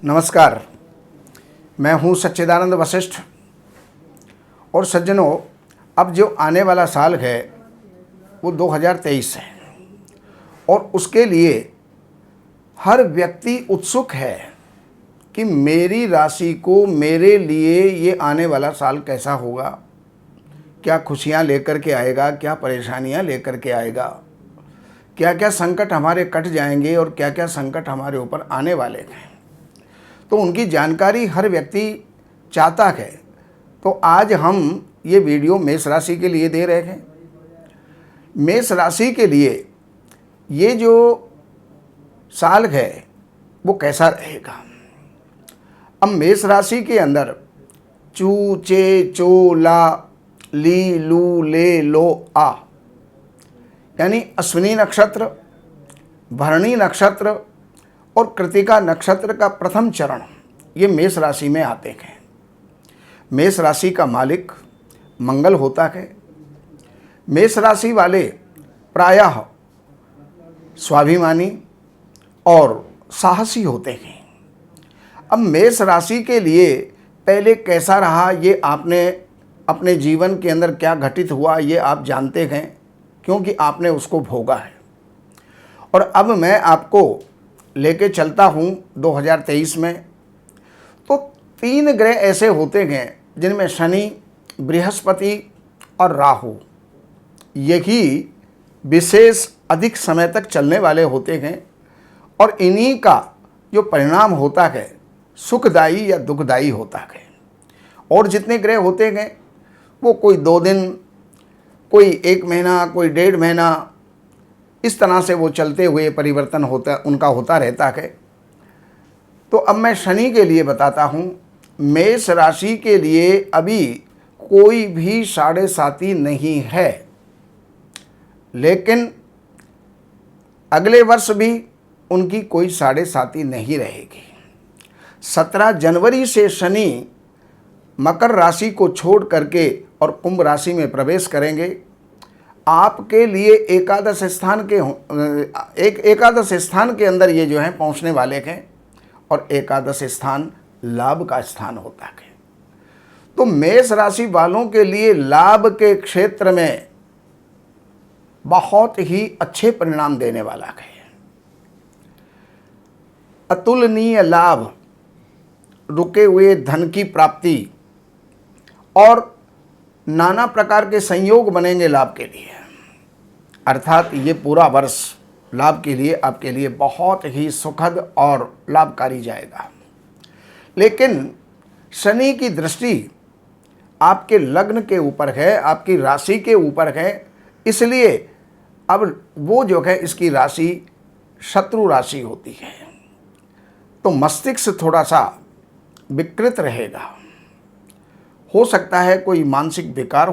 नमस्कार, मैं हूं सच्चिदानंद वशिष्ठ। और सज्जनों, अब जो आने वाला साल है वो 2023 है और उसके लिए हर व्यक्ति उत्सुक है कि मेरी राशि को मेरे लिए ये आने वाला साल कैसा होगा, क्या खुशियां लेकर के आएगा, क्या परेशानियां लेकर के आएगा, क्या क्या संकट हमारे कट जाएंगे और क्या क्या संकट हमारे ऊपर आने वाले हैं। तो उनकी जानकारी हर व्यक्ति चाहता है। तो आज हम ये वीडियो मेष राशि के लिए दे रहे हैं। मेष राशि के लिए ये जो साल है वो कैसा रहेगा। अब मेष राशि के अंदर चू, चे, चो, ला, ली, लू, ले, लो, आ यानी अश्विनी नक्षत्र, भरणी नक्षत्र और कृतिका नक्षत्र का प्रथम चरण ये मेष राशि में आते हैं। मेष राशि का मालिक मंगल होता है। मेष राशि वाले प्रायः स्वाभिमानी और साहसी होते हैं। अब मेष राशि के लिए पहले कैसा रहा, ये आपने अपने जीवन के अंदर क्या घटित हुआ ये आप जानते हैं, क्योंकि आपने उसको भोगा है। और अब मैं आपको लेके चलता हूँ 2023 में। तो 3 ग्रह ऐसे होते हैं जिनमें शनि, बृहस्पति और राहु यही विशेष अधिक समय तक चलने वाले होते हैं और इन्हीं का जो परिणाम होता है सुखदायी या दुखदायी होता है। और जितने ग्रह होते हैं वो कोई 2 दिन, कोई 1 महीना, कोई 1.5 महीना, इस तरह से वो चलते हुए परिवर्तन उनका होता रहता है। तो अब मैं शनि के लिए बताता हूँ। मेष राशि के लिए अभी कोई भी 7.5 नहीं है, लेकिन अगले वर्ष भी उनकी कोई 7.5 नहीं रहेगी। 17 जनवरी से शनि मकर राशि को छोड़ करके और कुंभ राशि में प्रवेश करेंगे। आपके लिए एकादश स्थान के अंदर ये जो है पहुंचने वाले हैं और एकादश स्थान लाभ का स्थान होता है। तो मेष राशि वालों के लिए लाभ के क्षेत्र में बहुत ही अच्छे परिणाम देने वाला है। अतुलनीय लाभ, रुके हुए धन की प्राप्ति और नाना प्रकार के संयोग बनेंगे लाभ के लिए। अर्थात ये पूरा वर्ष लाभ के लिए आपके लिए बहुत ही सुखद और लाभकारी जाएगा। लेकिन शनि की दृष्टि आपके लग्न के ऊपर है, आपकी राशि के ऊपर है, इसलिए अब वो जो है इसकी राशि शत्रु राशि होती है। तो मस्तिष्क थोड़ा सा विकृत रहेगा। हो सकता है कोई मानसिक विकार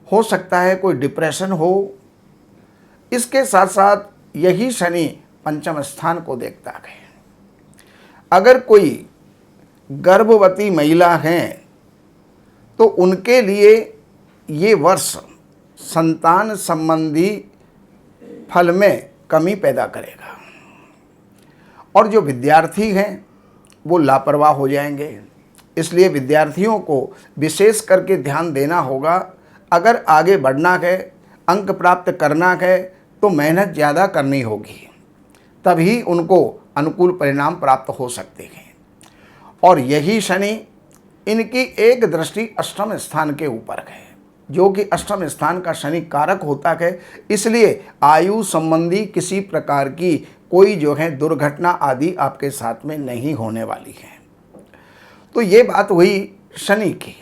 हो सकता है कोई डिप्रेशन हो। इसके साथ साथ यही शनि पंचम स्थान को देखता है। अगर कोई गर्भवती महिला हैं तो उनके लिए ये वर्ष संतान संबंधी फल में कमी पैदा करेगा। और जो विद्यार्थी हैं वो लापरवाह हो जाएंगे, इसलिए विद्यार्थियों को विशेष करके ध्यान देना होगा। अगर आगे बढ़ना है, अंक प्राप्त करना है तो मेहनत ज़्यादा करनी होगी, तभी उनको अनुकूल परिणाम प्राप्त हो सकते हैं। और यही शनि, इनकी एक दृष्टि अष्टम स्थान के ऊपर है, जो कि अष्टम स्थान का शनि कारक होता है। इसलिए आयु संबंधी किसी प्रकार की कोई जो है दुर्घटना आदि आपके साथ में नहीं होने वाली है। तो ये बात हुई शनि की।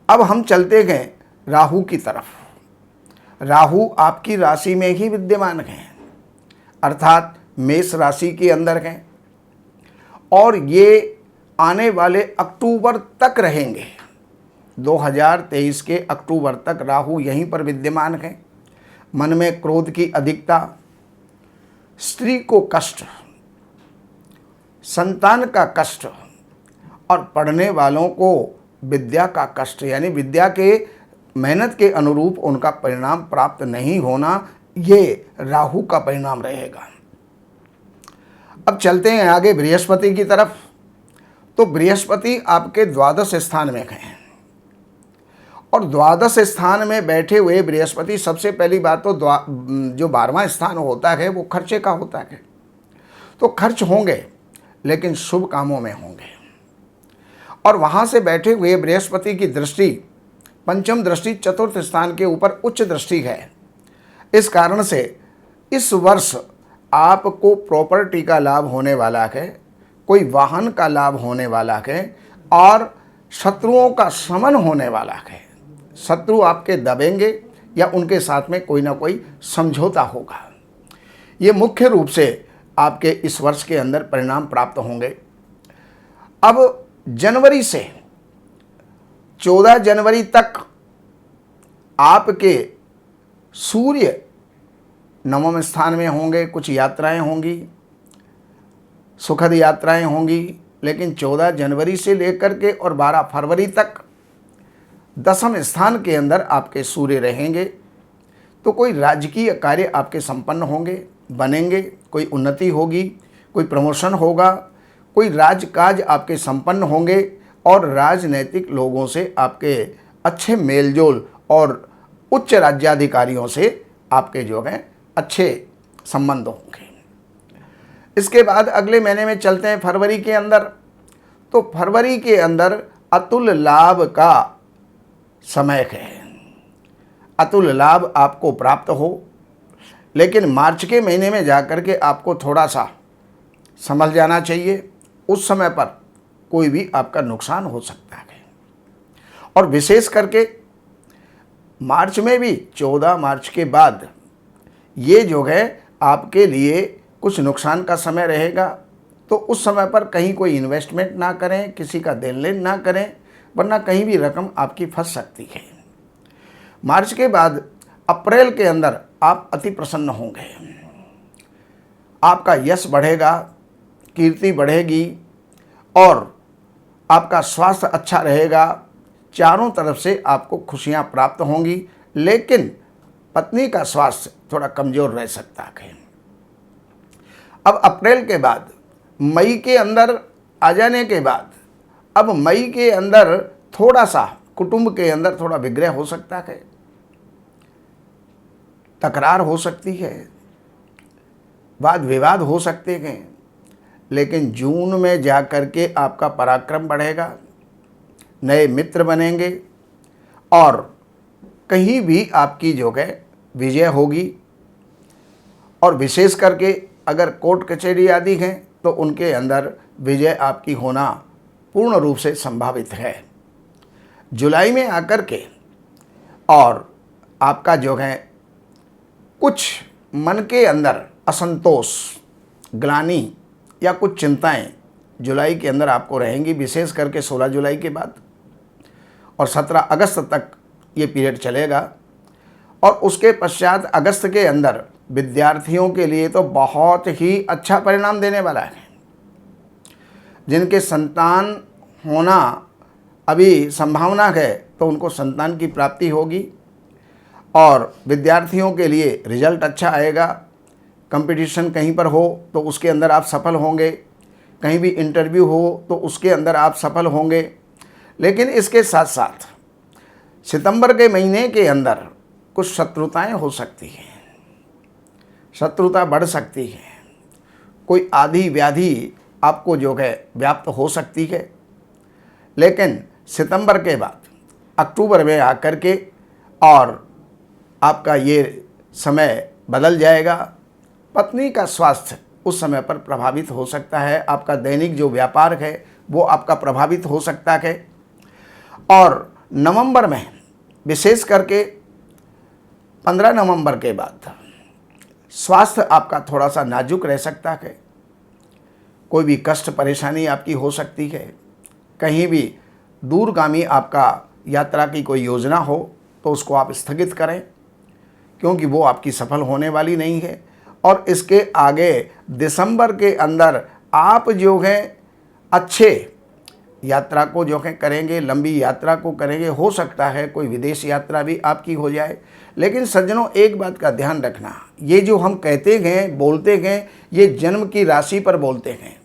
अब हम चलते गए राहु की तरफ। राहु आपकी राशि में ही विद्यमान हैं, अर्थात मेष राशि के अंदर हैं और ये आने वाले अक्टूबर तक रहेंगे। 2023 के अक्टूबर तक राहु यहीं पर विद्यमान हैं। मन में क्रोध की अधिकता, स्त्री को कष्ट, संतान का कष्ट और पढ़ने वालों को विद्या का कष्ट, यानी विद्या के मेहनत के अनुरूप उनका परिणाम प्राप्त नहीं होना, ये राहु का परिणाम रहेगा। अब चलते हैं आगे बृहस्पति की तरफ। तो बृहस्पति आपके द्वादश स्थान में गए हैं और द्वादश स्थान में बैठे हुए बृहस्पति, सबसे पहली बात तो जो 12वां स्थान होता है वो खर्चे का होता है। तो खर्च होंगे लेकिन शुभ कामों में होंगे। और वहाँ से बैठे हुए बृहस्पति की दृष्टि, पंचम दृष्टि चतुर्थ स्थान के ऊपर उच्च दृष्टि है। इस कारण से इस वर्ष आपको प्रॉपर्टी का लाभ होने वाला है, कोई वाहन का लाभ होने वाला है और शत्रुओं का शमन होने वाला है। शत्रु आपके दबेंगे या उनके साथ में कोई ना कोई समझौता होगा। ये मुख्य रूप से आपके इस वर्ष के अंदर परिणाम प्राप्त होंगे। अब जनवरी से 14 जनवरी तक आपके सूर्य नवम स्थान में होंगे, कुछ यात्राएं होंगी, सुखद यात्राएं होंगी। लेकिन 14 जनवरी से लेकर के और 12 फरवरी तक दसम स्थान के अंदर आपके सूर्य रहेंगे। तो कोई राजकीय कार्य आपके संपन्न होंगे, बनेंगे, कोई उन्नति होगी, कोई प्रमोशन होगा, कोई राजकाज आपके संपन्न होंगे और राजनैतिक लोगों से आपके अच्छे मेलजोल और उच्च राज्याधिकारियों से आपके जो हैं अच्छे संबंध होंगे। इसके बाद अगले महीने में चलते हैं फरवरी के अंदर। तो फरवरी के अंदर अतुल लाभ का समय है। अतुल लाभ आपको प्राप्त हो, लेकिन मार्च के महीने में जाकर के आपको थोड़ा सा संभल जाना चाहिए। उस समय पर कोई भी आपका नुकसान हो सकता है। और विशेष करके मार्च में भी 14 मार्च के बाद ये जो है आपके लिए कुछ नुकसान का समय रहेगा। तो उस समय पर कहीं कोई इन्वेस्टमेंट ना करें, किसी का देन लेन ना करें, वरना कहीं भी रकम आपकी फंस सकती है। मार्च के बाद अप्रैल के अंदर आप अति प्रसन्न होंगे। आपका यश बढ़ेगा, कीर्ति बढ़ेगी और आपका स्वास्थ्य अच्छा रहेगा। चारों तरफ से आपको खुशियां प्राप्त होंगी, लेकिन पत्नी का स्वास्थ्य थोड़ा कमज़ोर रह सकता है। अब अप्रैल के बाद मई के अंदर आ जाने के बाद, अब मई के अंदर थोड़ा सा कुटुंब के अंदर थोड़ा विग्रह हो सकता है, तकरार हो सकती है, वाद विवाद हो सकते हैं। लेकिन जून में जाकर के आपका पराक्रम बढ़ेगा, नए मित्र बनेंगे और कहीं भी आपकी जो है विजय होगी। और विशेष करके अगर कोर्ट कचहरी आदि हैं तो उनके अंदर विजय आपकी होना पूर्ण रूप से संभावित है। जुलाई में आकर के और आपका जो है कुछ मन के अंदर असंतोष, ग्लानि या कुछ चिंताएं जुलाई के अंदर आपको रहेंगी, विशेष करके 16 जुलाई के बाद और 17 अगस्त तक ये पीरियड चलेगा। और उसके पश्चात अगस्त के अंदर विद्यार्थियों के लिए तो बहुत ही अच्छा परिणाम देने वाला है। जिनके संतान होना अभी संभावना है तो उनको संतान की प्राप्ति होगी और विद्यार्थियों के लिए रिजल्ट अच्छा आएगा। कंपटीशन कहीं पर हो तो उसके अंदर आप सफल होंगे, कहीं भी इंटरव्यू हो तो उसके अंदर आप सफल होंगे। लेकिन इसके साथ साथ सितंबर के महीने के अंदर कुछ शत्रुताएं हो सकती हैं, शत्रुता बढ़ सकती है, कोई आधी व्याधि आपको जो है व्याप्त हो सकती है। लेकिन सितंबर के बाद अक्टूबर में आकर के और आपका ये समय बदल जाएगा। पत्नी का स्वास्थ्य उस समय पर प्रभावित हो सकता है, आपका दैनिक जो व्यापार है वो आपका प्रभावित हो सकता है। और नवंबर में विशेष करके 15 नवंबर के बाद स्वास्थ्य आपका थोड़ा सा नाजुक रह सकता है। कोई भी कष्ट परेशानी आपकी हो सकती है, कहीं भी दूरगामी आपका यात्रा की कोई योजना हो तो उसको आप स्थगित करें, क्योंकि वो आपकी सफल होने वाली नहीं है। और इसके आगे दिसंबर के अंदर आप जो हैं अच्छे यात्रा को जो है करेंगे, लंबी यात्रा को करेंगे, हो सकता है कोई विदेश यात्रा भी आपकी हो जाए। लेकिन सज्जनों, एक बात का ध्यान रखना, ये जो हम कहते गए, बोलते गए, ये जन्म की राशि पर बोलते गए।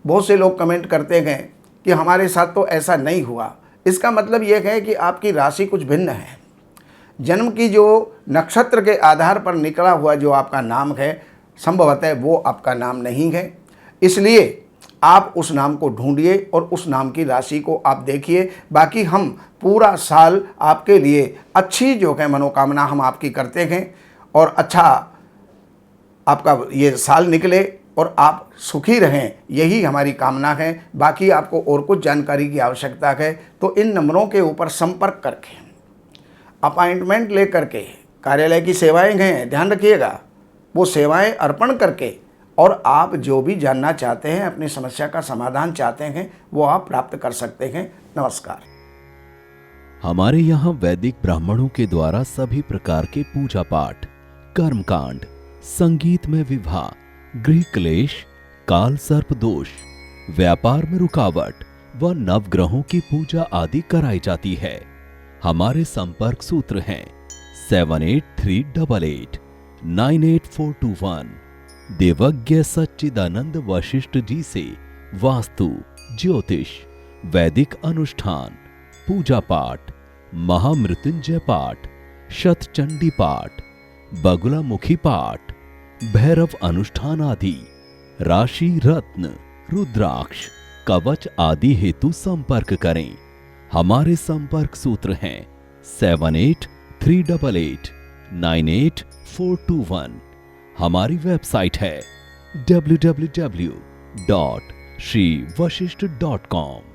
बहुत से लोग कमेंट करते गए कि हमारे साथ तो ऐसा नहीं हुआ। इसका मतलब ये है कि आपकी राशि कुछ भिन्न है। जन्म की जो नक्षत्र के आधार पर निकला हुआ जो आपका नाम है, संभवतः वो आपका नाम नहीं है। इसलिए आप उस नाम को ढूंढिए और उस नाम की राशि को आप देखिए। बाकी हम पूरा साल आपके लिए अच्छी जो है मनोकामना हम आपकी करते हैं और अच्छा आपका ये साल निकले और आप सुखी रहें, यही हमारी कामना है। बाकी आपको और कुछ जानकारी की आवश्यकता है तो इन नंबरों के ऊपर संपर्क करके, अपॉइंटमेंट ले करके, कार्यालय की सेवाएं हैं, ध्यान रखिएगा, वो सेवाएं अर्पण करके और आप जो भी जानना चाहते हैं, अपनी समस्या का समाधान चाहते हैं, वो आप प्राप्त कर सकते हैं। नमस्कार। हमारे यहाँ वैदिक ब्राह्मणों के द्वारा सभी प्रकार के पूजा पाठ, कर्मकांड, संगीत में विवाह, गृह क्लेश, काल सर्प दोष, व्यापार में रुकावट व नवग्रहों की पूजा आदि कराई जाती है। हमारे संपर्क सूत्र हैं 7838898421। देवज्ञ सच्चिदानंद वशिष्ठ जी से वास्तु, ज्योतिष, वैदिक अनुष्ठान, पूजा पाठ, महामृत्युंजय पाठ, शतचंडी पाठ, बगुलामुखी पाठ, भैरव अनुष्ठान आदि, राशि रत्न, रुद्राक्ष, कवच आदि हेतु संपर्क करें। हमारे संपर्क सूत्र हैं 7838898421। हमारी वेबसाइट है www.shrivashishth.com।